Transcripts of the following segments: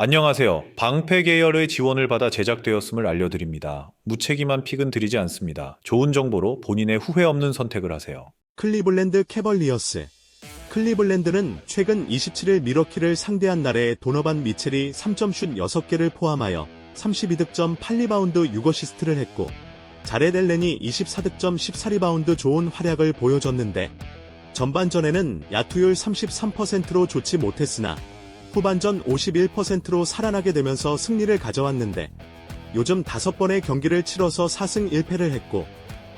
안녕하세요. 방패 계열의 지원을 받아 제작되었음을 알려드립니다. 무책임한 픽은 드리지 않습니다. 좋은 정보로 본인의 후회 없는 선택을 하세요. 클리블랜드 캐벌리어스. 클리블랜드는 최근 27일 미러키를 상대한 날에 도너반 미첼이 3점슛 6개를 포함하여 32득점 8리바운드 6어시스트를 했고, 자렛 앨런이 24득점 14리바운드 좋은 활약을 보여줬는데, 전반전에는 야투율 33%로 좋지 못했으나 후반전 51%로 살아나게 되면서 승리를 가져왔는데, 요즘 5번의 경기를 치러서 4승 1패를 했고,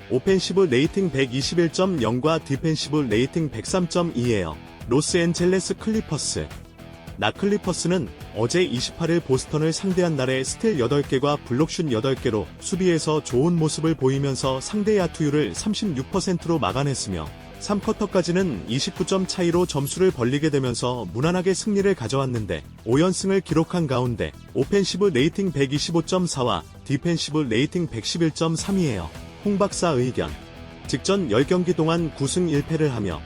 오펜시브 레이팅 121.0과 디펜시브 레이팅 103.2예요. 로스앤젤레스 클리퍼스. 클리퍼스는 어제 28일 보스턴을 상대한 날에 스틸 8개와 블록슛 8개로 수비에서 좋은 모습을 보이면서 상대 야투율을 36%로 막아냈으며 3쿼터까지는 29점 차이로 점수를 벌리게 되면서 무난하게 승리를 가져왔는데 5연승을 기록한 가운데 오펜시브 레이팅 125.4와 디펜시브 레이팅 111.3이에요. 홍박사 의견. 직전 10경기 동안 9승 1패를 하며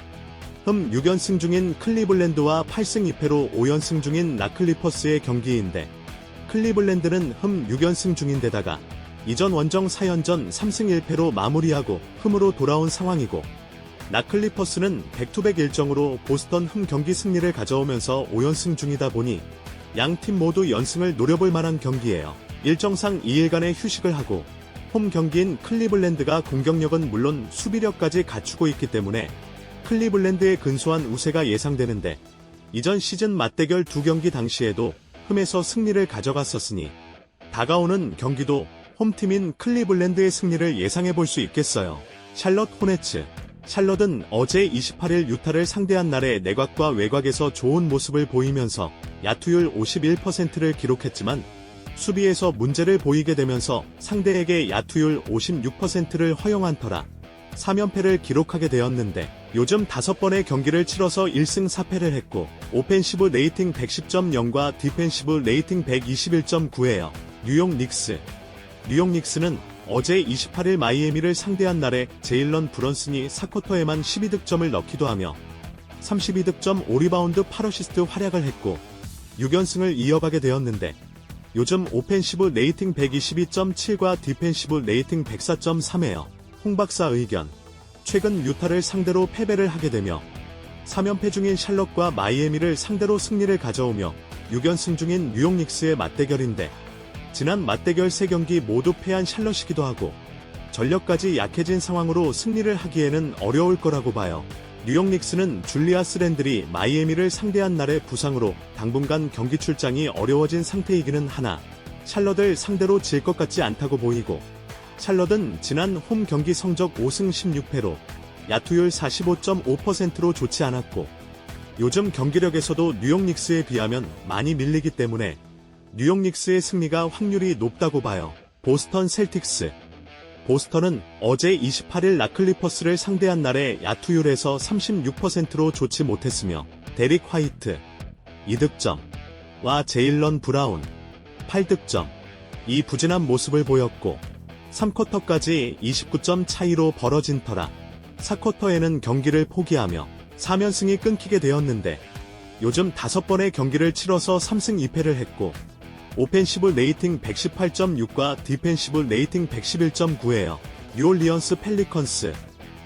6연승 중인 클리블랜드와 8승 2패로 5연승 중인 클리퍼스의 경기인데, 클리블랜드는 6연승 중인데다가 이전 원정 4연전 3승 1패로 마무리하고 흠으로 돌아온 상황이고, 클리퍼스는 백투백 일정으로 보스턴 경기 승리를 가져오면서 5연승 중이다 보니 양팀 모두 연승을 노려볼 만한 경기예요. 일정상 2일간의 휴식을 하고 홈 경기인 클리블랜드가 공격력은 물론 수비력까지 갖추고 있기 때문에 클리블랜드의 근소한 우세가 예상되는데, 이전 시즌 맞대결 2경기 당시에도 흠에서 승리를 가져갔었으니 다가오는 경기도 홈팀인 클리블랜드의 승리를 예상해볼 수 있겠어요. 샬럿 호네츠. 샬럿은 어제 28일 유타를 상대한 날에 내곽과 외곽에서 좋은 모습을 보이면서 야투율 51%를 기록했지만 수비에서 문제를 보이게 되면서 상대에게 야투율 56%를 허용한 터라 3연패를 기록하게 되었는데, 요즘 5번의 경기를 치러서 1승 4패를 했고 오펜시브 레이팅 110.0과 디펜시브 레이팅 121.9예요. 뉴욕 닉스. 뉴욕 닉스는 어제 28일 마이애미를 상대한 날에 제일런 브런슨이 4쿼터에만 12득점을 넣기도 하며 32득점 5리바운드 8어시스트 활약을 했고 6연승을 이어가게 되었는데, 요즘 오펜시브 레이팅 122.7과 디펜시브 레이팅 104.3예요. 홍박사 의견. 최근 유타를 상대로 패배를 하게 되며 3연패 중인 샬럿과 마이애미를 상대로 승리를 가져오며 6연승 중인 뉴욕 닉스의 맞대결인데, 지난 맞대결 3경기 모두 패한 샬럿이기도 하고 전력까지 약해진 상황으로 승리를 하기에는 어려울 거라고 봐요. 뉴욕 닉스는 줄리아스 랜들이 마이애미를 상대한 날의 부상으로 당분간 경기 출장이 어려워진 상태이기는 하나 샬럿을 상대로 질 것 같지 않다고 보이고, 샬럿은 지난 홈 경기 성적 5승 16패로 야투율 45.5%로 좋지 않았고, 요즘 경기력에서도 뉴욕 닉스에 비하면 많이 밀리기 때문에 뉴욕 닉스의 승리가 확률이 높다고 봐요. 보스턴 셀틱스. 보스턴은 어제 28일 클리퍼스를 상대한 날에 야투율에서 36%로 좋지 못했으며 데릭 화이트 2득점와 제일런 브라운 8득점 이 부진한 모습을 보였고, 3쿼터까지 29점 차이로 벌어진 터라 4쿼터에는 경기를 포기하며 3연승이 끊기게 되었는데, 요즘 5번의 경기를 치러서 3승 2패를 했고 오펜시브 레이팅 118.6과 디펜시브 레이팅 111.9예요. 뉴올리언스 펠리컨스.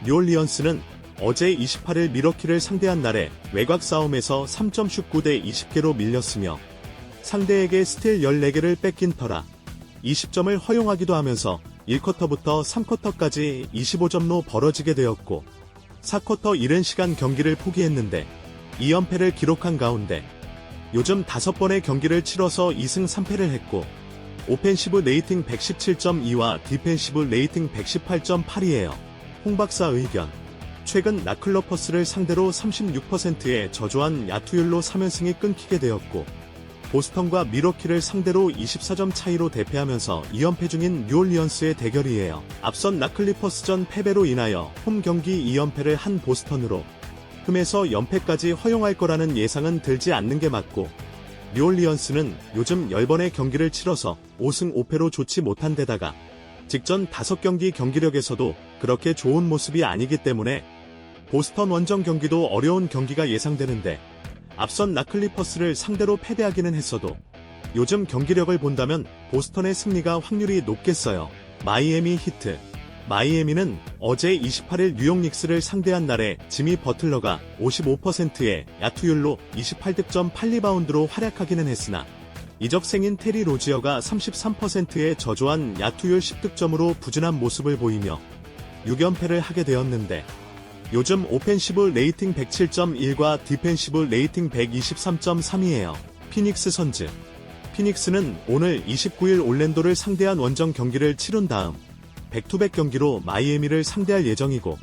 뉴올리언스는 어제 28일 미러키를 상대한 날에 외곽 싸움에서 3점슛 9대 20개로 밀렸으며 상대에게 스틸 14개를 뺏긴 터라 20점을 허용하기도 하면서 1쿼터부터 3쿼터까지 25점로 벌어지게 되었고 4쿼터 이른 시간 경기를 포기했는데 2연패를 기록한 가운데 요즘 5번의 경기를 치러서 2승 3패를 했고 오펜시브 레이팅 117.2와 디펜시브 레이팅 118.8이에요. 홍박사 의견. 최근 클리퍼스를 상대로 36%의 저조한 야투율로 3연승이 끊기게 되었고 보스턴과 미러키를 상대로 24점 차이로 대패하면서 2연패 중인 뉴올리언스의 대결이에요. 앞선 클리퍼스전 패배로 인하여 홈 경기 2연패를 한 보스턴으로 흠에서 연패까지 허용할 거라는 예상은 들지 않는 게 맞고, 뉴올리언스는 요즘 10번의 경기를 치러서 5승 5패로 좋지 못한 데다가 직전 5경기 경기력에서도 그렇게 좋은 모습이 아니기 때문에 보스턴 원정 경기도 어려운 경기가 예상되는데, 앞선 클리퍼스를 상대로 패배하기는 했어도 요즘 경기력을 본다면 보스턴의 승리가 확률이 높겠어요. 마이애미 히트. 마이애미는 어제 28일 뉴욕 닉스를 상대한 날에 지미 버틀러가 55%의 야투율로 28득점 8리바운드로 활약하기는 했으나 이적생인 테리 로지어가 33%의 저조한 야투율 10득점으로 부진한 모습을 보이며 6연패를 하게 되었는데 요즘 오펜시브 레이팅 107.1과 디펜시브 레이팅 123.3이에요. 피닉스 선즈. 피닉스는 오늘 29일 올랜도를 상대한 원정 경기를 치룬 다음 백투백 경기로 마이애미를 상대할 예정이고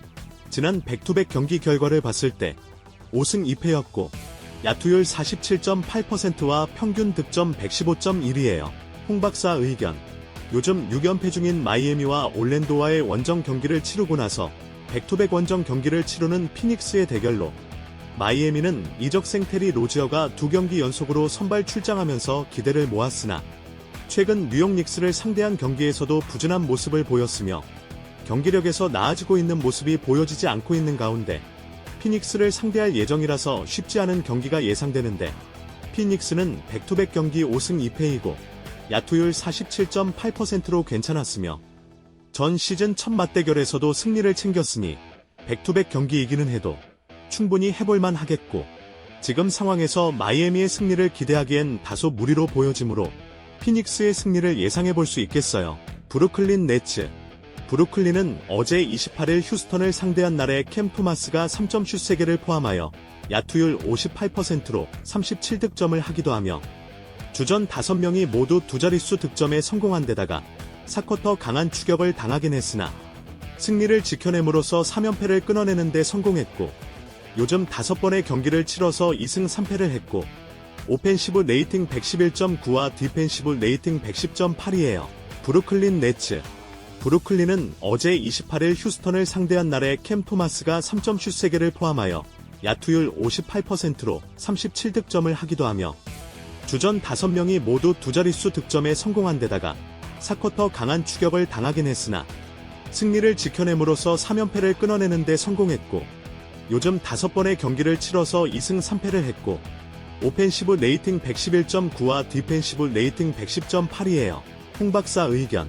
지난 백투백 경기 결과를 봤을 때 5승 2패였고 야투율 47.8%와 평균 득점 115.1이에요. 홍박사 의견. 요즘 6연패 중인 마이애미와 올랜도와의 원정 경기를 치르고 나서 백투백 원정 경기를 치르는 피닉스의 대결로 마이애미는 이적생 테리 로지어가 2경기 연속으로 선발 출장하면서 기대를 모았으나 최근 뉴욕 닉스를 상대한 경기에서도 부진한 모습을 보였으며 경기력에서 나아지고 있는 모습이 보여지지 않고 있는 가운데 피닉스를 상대할 예정이라서 쉽지 않은 경기가 예상되는데 피닉스는 백투백 경기 5승 2패이고 야투율 47.8%로 괜찮았으며 전 시즌 첫 맞대결에서도 승리를 챙겼으니 백투백 경기이기는 해도 충분히 해볼만 하겠고 지금 상황에서 마이애미의 승리를 기대하기엔 다소 무리로 보여지므로 피닉스의 승리를 예상해볼 수 있겠어요. 브루클린 네츠. 브루클린은 어제 28일 휴스턴을 상대한 날에 캠 토마스가 3점 슛 3개를 포함하여 야투율 58%로 37득점을 하기도 하며 주전 5명이 모두 두 자릿수 득점에 성공한 데다가 4쿼터 강한 추격을 당하긴 했으나 승리를 지켜냄으로써 3연패를 끊어내는 데 성공했고 요즘 5번의 경기를 치러서 2승 3패를 했고 오펜시브 레이팅 111.9와 디펜시브 레이팅 110.8이에요. 브루클린 네츠. 브루클린은 어제 28일 휴스턴을 상대한 날에 캠 토마스가 3점 슛 3개를 포함하여 야투율 58%로 37득점을 하기도 하며 주전 5명이 모두 두 자릿수 득점에 성공한 데다가 4쿼터 강한 추격을 당하긴 했으나 승리를 지켜냄으로써 3연패를 끊어내는 데 성공했고 요즘 5번의 경기를 치러서 2승 3패를 했고 오펜시브 레이팅 111.9와 디펜시브 레이팅 110.8이에요. 홍박사 의견.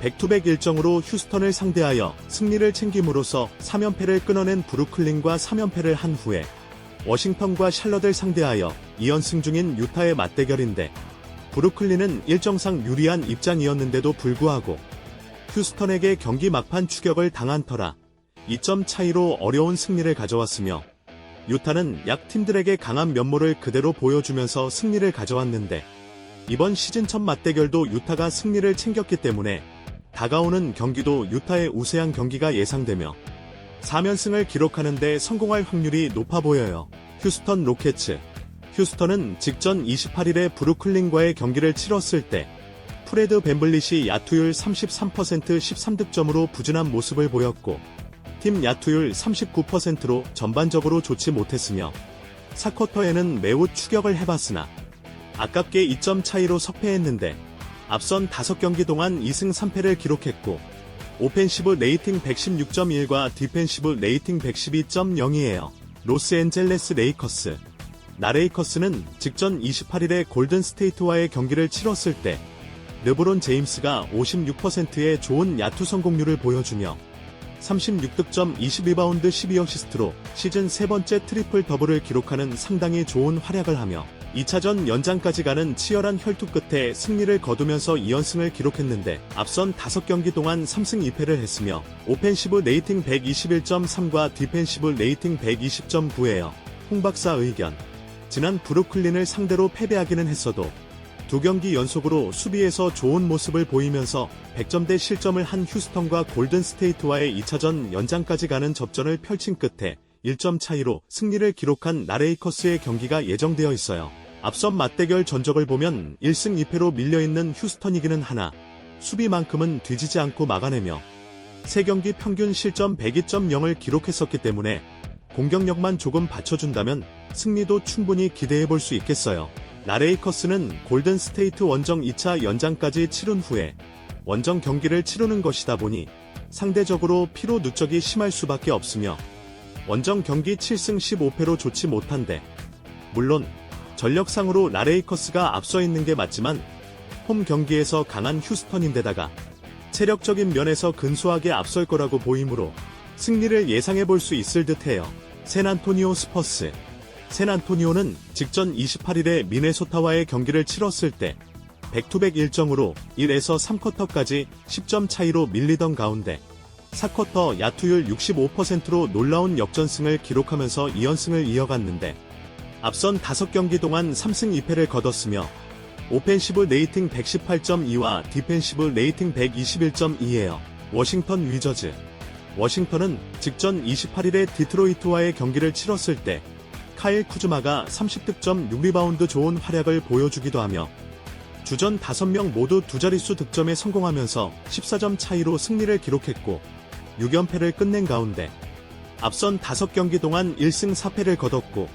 백투백 일정으로 휴스턴을 상대하여 승리를 챙김으로써 3연패를 끊어낸 브루클린과 3연패를 한 후에 워싱턴과 샬럿을 상대하여 2연승 중인 유타의 맞대결인데 브루클린은 일정상 유리한 입장이었는데도 불구하고 휴스턴에게 경기 막판 추격을 당한 터라 2점 차이로 어려운 승리를 가져왔으며 유타는 약 팀들에게 강한 면모를 그대로 보여주면서 승리를 가져왔는데 이번 시즌 첫 맞대결도 유타가 승리를 챙겼기 때문에 다가오는 경기도 유타의 우세한 경기가 예상되며 3연승을 기록하는 데 성공할 확률이 높아 보여요. 휴스턴 로켓츠. 휴스턴은 직전 28일에 브루클린과의 경기를 치렀을 때 프레드 밴블릿이 야투율 33% 13득점으로 부진한 모습을 보였고 팀 야투율 39%로 전반적으로 좋지 못했으며 4쿼터에는 매우 추격을 해봤으나 아깝게 2점 차이로 석패했는데 앞선 5경기 동안 2승 3패를 기록했고 오펜시브 레이팅 116.1과 디펜시브 레이팅 112.0이에요. 로스앤젤레스 레이커스. 나레이커스는 직전 28일에 골든 스테이트와의 경기를 치렀을 때 르브론 제임스가 56%의 좋은 야투 성공률을 보여주며 36득점 20리바운드 12어시스트로 시즌 세 번째 트리플 더블을 기록하는 상당히 좋은 활약을 하며 2차전 연장까지 가는 치열한 혈투 끝에 승리를 거두면서 2연승을 기록했는데 앞선 5경기 동안 3승 2패를 했으며 오펜시브 레이팅 121.3과 디펜시브 레이팅 120.9예요. 홍박사 의견. 지난 브루클린을 상대로 패배하기는 했어도 2경기 연속으로 수비에서 좋은 모습을 보이면서 100점대 실점을 한 휴스턴과 골든 스테이트와의 2차전 연장까지 가는 접전을 펼친 끝에 1점 차이로 승리를 기록한 나레이커스의 경기가 예정되어 있어요. 앞선 맞대결 전적을 보면 1승 2패로 밀려있는 휴스턴이기는 하나 수비만큼은 뒤지지 않고 막아내며 3경기 평균 실점 102.0을 기록했었기 때문에 공격력만 조금 받쳐준다면 승리도 충분히 기대해볼 수 있겠어요. 나레이커스는 골든 스테이트 원정 2차 연장까지 치른 후에 원정 경기를 치르는 것이다 보니 상대적으로 피로 누적이 심할 수밖에 없으며 원정 경기 7승 15패로 좋지 못한데 물론 전력상으로 라레이커스가 앞서 있는 게 맞지만 홈 경기에서 강한 휴스턴인데다가 체력적인 면에서 근소하게 앞설 거라고 보이므로 승리를 예상해 볼 수 있을 듯해요. 샌안토니오 스퍼스. 샌안토니오는 직전 28일에 미네소타와의 경기를 치렀을 때 백투백 일정으로 1에서 3쿼터까지 10점 차이로 밀리던 가운데 4쿼터 야투율 65%로 놀라운 역전승을 기록하면서 2연승을 이어갔는데 앞선 5경기 동안 3승 2패를 거뒀으며 오펜시브 레이팅 118.2와 디펜시브 레이팅 121.2예요. 워싱턴 위저즈. 워싱턴은 직전 28일에 디트로이트와의 경기를 치렀을 때 카일 쿠즈마가 30득점 6리바운드 좋은 활약을 보여주기도 하며 주전 5명 모두 두 자릿수 득점에 성공하면서 14점 차이로 승리를 기록했고 6연패를 끝낸 가운데 앞선 5경기 동안 1승 4패를 거뒀고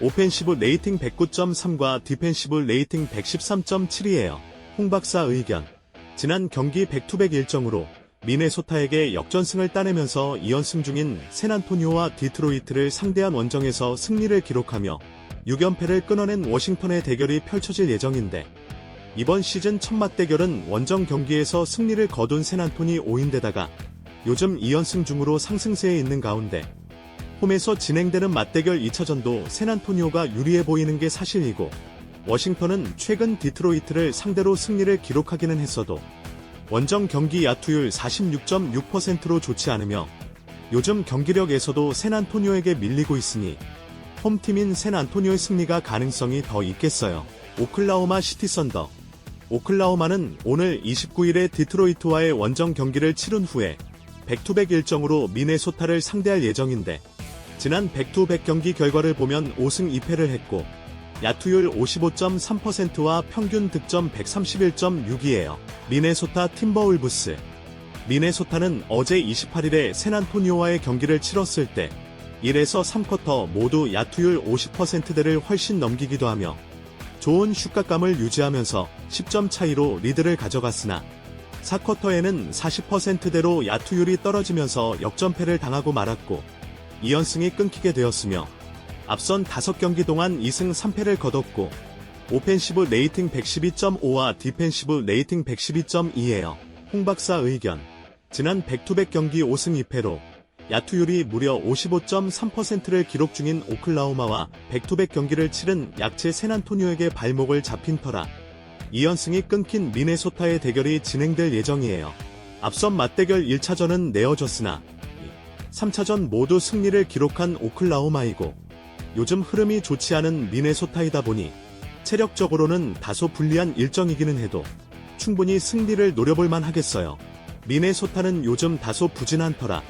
오펜시브 레이팅 109.3과 디펜시브 레이팅 113.7이에요. 홍박사 의견. 지난 경기 백투백 일정으로 미네소타에게 역전승을 따내면서 2연승 중인 샌안토니오와 디트로이트를 상대한 원정에서 승리를 기록하며 6연패를 끊어낸 워싱턴의 대결이 펼쳐질 예정인데 이번 시즌 첫 맞대결은 원정 경기에서 승리를 거둔 샌안토니오인데다가 요즘 2연승 중으로 상승세에 있는 가운데 홈에서 진행되는 맞대결 2차전도 샌안토니오가 유리해 보이는 게 사실이고 워싱턴은 최근 디트로이트를 상대로 승리를 기록하기는 했어도 원정 경기 야투율 46.6%로 좋지 않으며 요즘 경기력에서도 샌안토니오에게 밀리고 있으니 홈팀인 샌안토니오의 승리가 가능성이 더 있겠어요. 오클라호마 시티 선더. 오클라호마는 오늘 29일에 디트로이트와의 원정 경기를 치른 후에 백투백 일정으로 미네소타를 상대할 예정인데 지난 백투백 경기 결과를 보면 5승 2패를 했고 야투율 55.3%와 평균 득점 131.6이에요. 미네소타 팀버울브스. 미네소타는 어제 28일에 샌안토니오와의 경기를 치렀을 때 1에서 3쿼터 모두 야투율 50%대를 훨씬 넘기기도 하며 좋은 슛각감을 유지하면서 10점 차이로 리드를 가져갔으나 4쿼터에는 40%대로 야투율이 떨어지면서 역전패를 당하고 말았고 2연승이 끊기게 되었으며 앞선 5경기 동안 2승 3패를 거뒀고 오펜시브 레이팅 112.5와 디펜시브 레이팅 112.2예요. 홍박사 의견. 지난 백투백 경기 5승 2패로 야투율이 무려 55.3%를 기록 중인 오클라호마와 백투백 경기를 치른 약체 샌안토니오에게 발목을 잡힌 터라 2연승이 끊긴 미네소타의 대결이 진행될 예정이에요. 앞선 맞대결 1차전은 내어졌으나 3차전 모두 승리를 기록한 오클라호마이고 요즘 흐름이 좋지 않은 미네소타이다 보니 체력적으로는 다소 불리한 일정이기는 해도 충분히 승리를 노려볼만 하겠어요. 미네소타는 요즘 다소 부진한 터라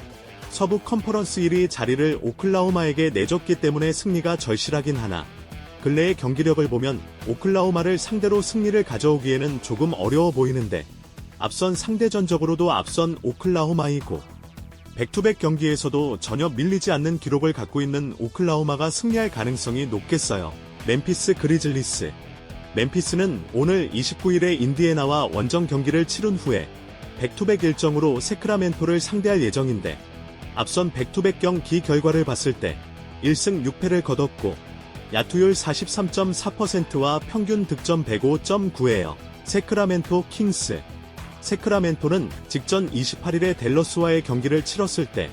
서부 컨퍼런스 1위 자리를 오클라호마에게 내줬기 때문에 승리가 절실하긴 하나 근래의 경기력을 보면 오클라호마를 상대로 승리를 가져오기에는 조금 어려워 보이는데 앞선 상대전적으로도 앞선 오클라호마이고 백투백 경기에서도 전혀 밀리지 않는 기록을 갖고 있는 오클라호마가 승리할 가능성이 높겠어요. 멤피스 그리즐리스. 멤피스는 오늘 29일에 인디애나와 원정 경기를 치른 후에 백투백 일정으로 세크라멘토를 상대할 예정인데 앞선 백투백 경기 결과를 봤을 때 1승 6패를 거뒀고 야투율 43.4%와 평균 득점 105.9예요. 세크라멘토 킹스. 세크라멘토는 직전 28일에 댈러스와의 경기를 치렀을 때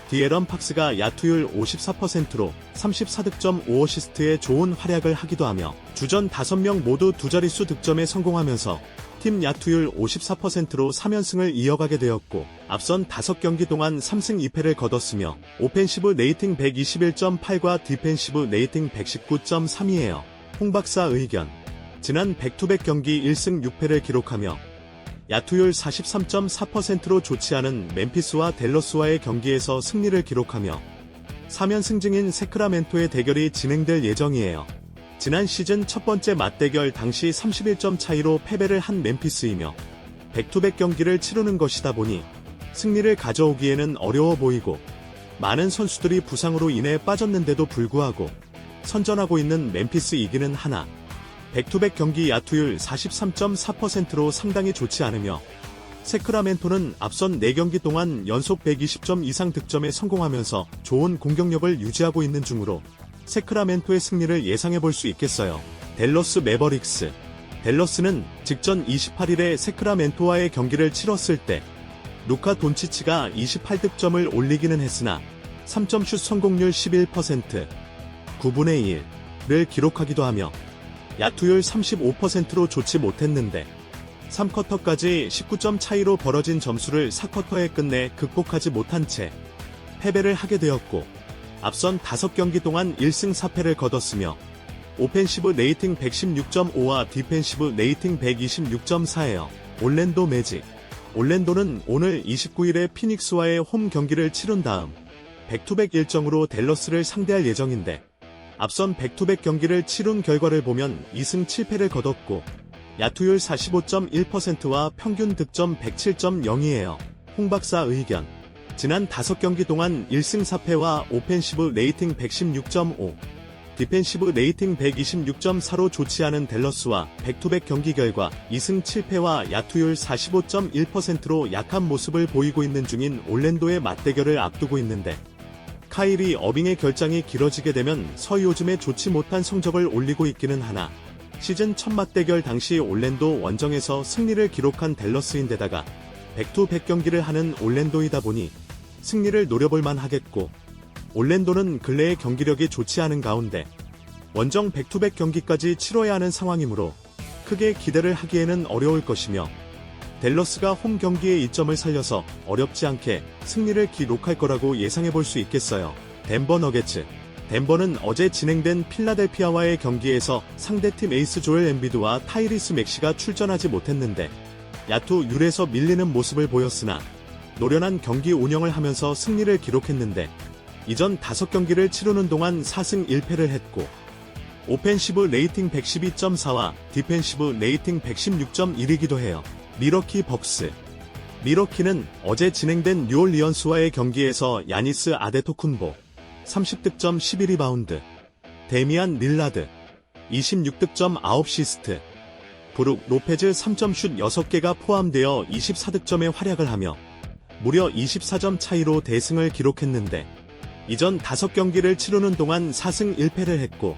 디에런 팍스가 야투율 54%로 34득점 5어시스트의 좋은 활약을 하기도 하며 주전 5명 모두 두 자릿수 득점에 성공하면서 팀 야투율 54%로 3연승을 이어가게 되었고 앞선 5경기 동안 3승 2패를 거뒀으며 오펜시브 레이팅 121.8과 디펜시브 레이팅 119.3이에요. 홍박사 의견. 지난 백투백 경기 1승 6패를 기록하며 야투율 43.4%로 좋지 않은 멤피스와 댈러스와의 경기에서 승리를 기록하며 3연승 중인 세크라멘토의 대결이 진행될 예정이에요. 지난 시즌 첫 번째 맞대결 당시 31점 차이로 패배를 한 멤피스이며 백투백 경기를 치르는 것이다 보니 승리를 가져오기에는 어려워 보이고 많은 선수들이 부상으로 인해 빠졌는데도 불구하고 선전하고 있는 멤피스이기는 하나 백투백 경기 야투율 43.4%로 상당히 좋지 않으며 세크라멘토는 앞선 4경기 동안 연속 120점 이상 득점에 성공하면서 좋은 공격력을 유지하고 있는 중으로 세크라멘토의 승리를 예상해 볼 수 있겠어요. 댈러스 매버릭스. 댈러스는 직전 28일에 세크라멘토와의 경기를 치렀을 때 루카 돈치치가 28득점을 올리기는 했으나 3점 슛 성공률 11%, 9분의 1을 기록하기도 하며 야투율 35%로 좋지 못했는데 3쿼터까지 19점 차이로 벌어진 점수를 4쿼터에 끝내 극복하지 못한 채 패배를 하게 되었고 앞선 5경기 동안 1승 4패를 거뒀으며 오펜시브 레이팅 116.5와 디펜시브 레이팅 126.4예요. 올랜도 매직. 올랜도는 오늘 29일에 피닉스와의 홈 경기를 치른 다음 백투백 일정으로 댈러스를 상대할 예정인데 앞선 백투백 경기를 치룬 결과를 보면 2승 7패를 거뒀고 야투율 45.1%와 평균 득점 107.0이에요. 홍박사 의견. 지난 5경기 동안 1승 4패와 오펜시브 레이팅 116.5, 디펜시브 레이팅 126.4로 좋지 않은 댈러스와 백투백 경기 결과 2승 7패와 야투율 45.1%로 약한 모습을 보이고 있는 중인 올랜도의 맞대결을 앞두고 있는데 카이리 어빙의 결장이 길어지게 되면 서요즘에 좋지 못한 성적을 올리고 있기는 하나 시즌 첫 맞대결 당시 올랜도 원정에서 승리를 기록한 댈러스인데다가 백투백 경기를 하는 올랜도이다 보니 승리를 노려볼만 하겠고 올랜도는 근래의 경기력이 좋지 않은 가운데 원정 백투백 경기까지 치러야 하는 상황이므로 크게 기대를 하기에는 어려울 것이며 댈러스가 홈 경기의 이점을 살려서 어렵지 않게 승리를 기록할 거라고 예상해 볼 수 있겠어요. 덴버 너게츠. 덴버는 어제 진행된 필라델피아와의 경기에서 상대팀 에이스 조엘 엠비드와 타이리스 맥시가 출전하지 못했는데 야투율에서 밀리는 모습을 보였으나 노련한 경기 운영을 하면서 승리를 기록했는데 이전 5경기를 치르는 동안 4승 1패를 했고 오펜시브 레이팅 112.4와 디펜시브 레이팅 116.1이기도 해요. 미러키 벅스. 미러키는 어제 진행된 뉴올리언스와의 경기에서 야니스 아데토쿤보 30득점 11리바운드, 데미안 릴라드 26득점 9시스트, 브룩 로페즈 3점 슛 6개가 포함되어 24득점의 활약을 하며 무려 24점 차이로 대승을 기록했는데 이전 5경기를 치르는 동안 4승 1패를 했고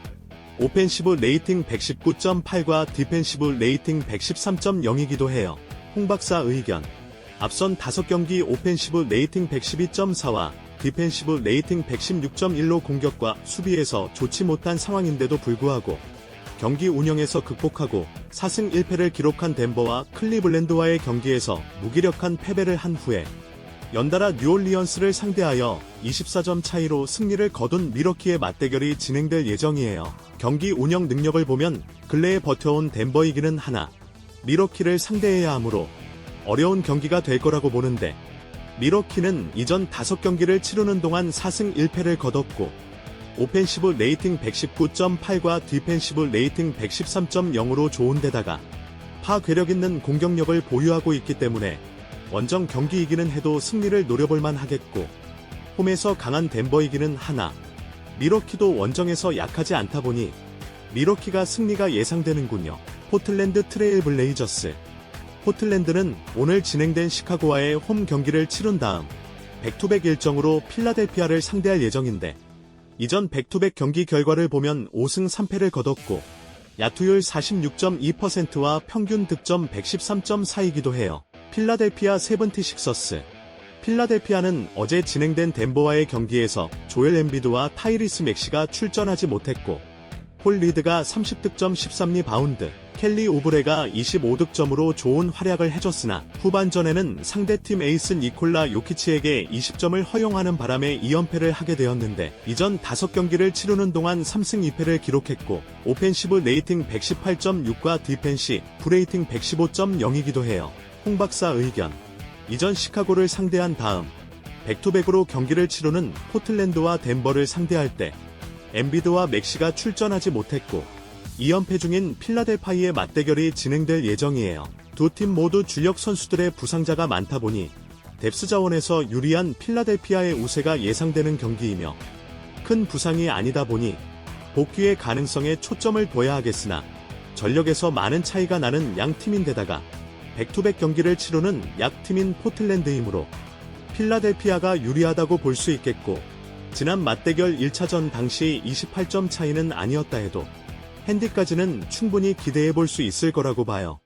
오펜시브 레이팅 119.8과 디펜시브 레이팅 113.0이기도 해요. 홍박사 의견. 앞선 5경기 오펜시브 레이팅 112.4와 디펜시브 레이팅 116.1로 공격과 수비에서 좋지 못한 상황인데도 불구하고 경기 운영에서 극복하고 4승 1패를 기록한 덴버와 클리블랜드와의 경기에서 무기력한 패배를 한 후에 연달아 뉴올리언스를 상대하여 24점 차이로 승리를 거둔 미러키의 맞대결이 진행될 예정이에요. 경기 운영 능력을 보면 근래에 버텨온 덴버이기는 하나 미러키를 상대해야 하므로 어려운 경기가 될 거라고 보는데 미러키는 이전 5경기를 치르는 동안 4승 1패를 거뒀고 오펜시브 레이팅 119.8과 디펜시브 레이팅 113.0으로 좋은데다가 파괴력 있는 공격력을 보유하고 있기 때문에 원정 경기이기는 해도 승리를 노려볼만 하겠고 홈에서 강한 덴버이기는 하나 미러키도 원정에서 약하지 않다 보니 미러키가 승리가 예상되는군요. 포틀랜드 트레일 블레이저스. 포틀랜드는 오늘 진행된 시카고와의 홈 경기를 치른 다음 백투백 일정으로 필라델피아를 상대할 예정인데 이전 백투백 경기 결과를 보면 5승 3패를 거뒀고 야투율 46.2%와 평균 득점 113.4이기도 해요. 필라델피아 세븐티식서스. 필라델피아는 어제 진행된 덴버와의 경기에서 조엘 엠비드와 타이리스 맥시가 출전하지 못했고 폴 리드가 30득점 13리바운드, 켈리 오브레가 25득점으로 좋은 활약을 해줬으나 후반전에는 상대팀 에이스 니콜라 요키치에게 20점을 허용하는 바람에 2연패를 하게 되었는데 이전 5경기를 치르는 동안 3승 2패를 기록했고 오펜시브 레이팅 118.6과 디펜시 브레이팅 115.0이기도 해요. 홍박사 의견. 이전 시카고를 상대한 다음 백투백으로 경기를 치르는 포틀랜드와 덴버를 상대할 때 엠비드와 맥시가 출전하지 못했고 2연패 중인 필라델파이의 맞대결이 진행될 예정이에요. 두 팀 모두 주력 선수들의 부상자가 많다 보니 뎁스 자원에서 유리한 필라델피아의 우세가 예상되는 경기이며 큰 부상이 아니다 보니 복귀의 가능성에 초점을 둬야 하겠으나 전력에서 많은 차이가 나는 양 팀인데다가 백투백 경기를 치르는 약팀인 포틀랜드이므로 필라델피아가 유리하다고 볼 수 있겠고 지난 맞대결 1차전 당시 28점 차이는 아니었다 해도 핸디까지는 충분히 기대해 볼 수 있을 거라고 봐요.